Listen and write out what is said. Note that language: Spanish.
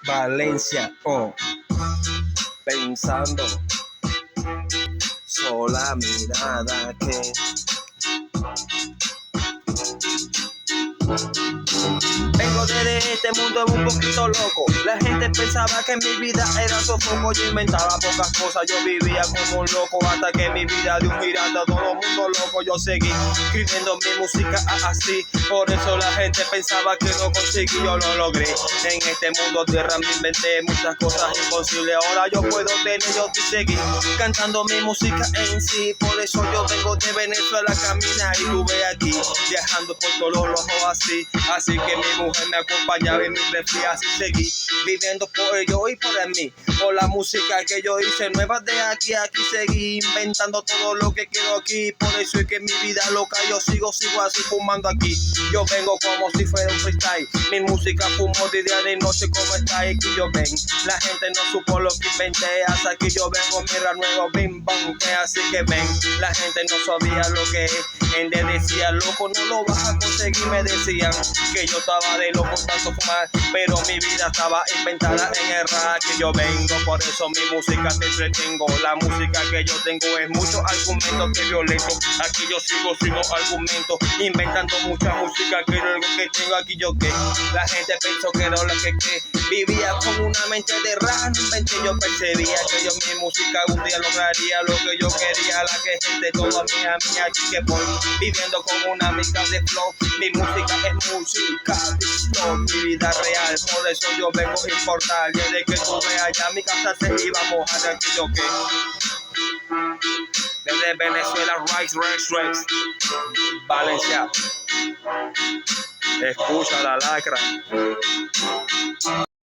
Valencia, pensando, sola mirada que vengo de este mundo un poquito loco. La gente pensaba que mi vida era sofoco. Yo inventaba pocas cosas, yo vivía como un loco. Hasta que mi vida dio un girazo, todo el mundo loco. Yo seguí escribiendo mi música así. Por eso la gente pensaba que no conseguí, yo lo logré. En este mundo tierra me inventé muchas cosas imposibles. Ahora yo puedo tener, yo seguir cantando mi música en sí. Por eso yo vengo de Venezuela a caminar y tuve aquí viajando por todos los ojos así. Así que mi mujer me acompañaba y mi refri así seguí viviendo por ello y por mí, por la música que yo hice nueva de aquí a aquí seguí inventando todo lo que quiero aquí. Por eso es que mi vida loca yo sigo así fumando aquí. Yo vengo como si fuera un freestyle, mi música fumo de día y noche como está y que yo ven. La gente no supo lo que inventé hasta que yo vengo, mira nuevo bim bam, que así que ven. La gente no sabía lo que es, gente decía loco no lo vas a conseguir, me decían que yo estaba de loco tanto fumar, pero mi vida estaba inventada en el rap que yo vengo. Por eso mi música te entretengo, la música que yo tengo es mucho argumento que violento. Aquí yo sigo argumento, inventando mucha música que luego que tengo aquí yo que la gente pensó que era la que vivía con una mente de rap, no inventé, yo percibía que yo mi música un día lograría lo que yo quería, la que gente toda mía aquí que voy viviendo con una amiga de flow. Mi música es música de flow, mi vida real, por eso yo vengo a importar. Desde que tuve allá mi casa se iba a mojar de aquello que desde Venezuela, Rex, Valencia, escucha la lacra.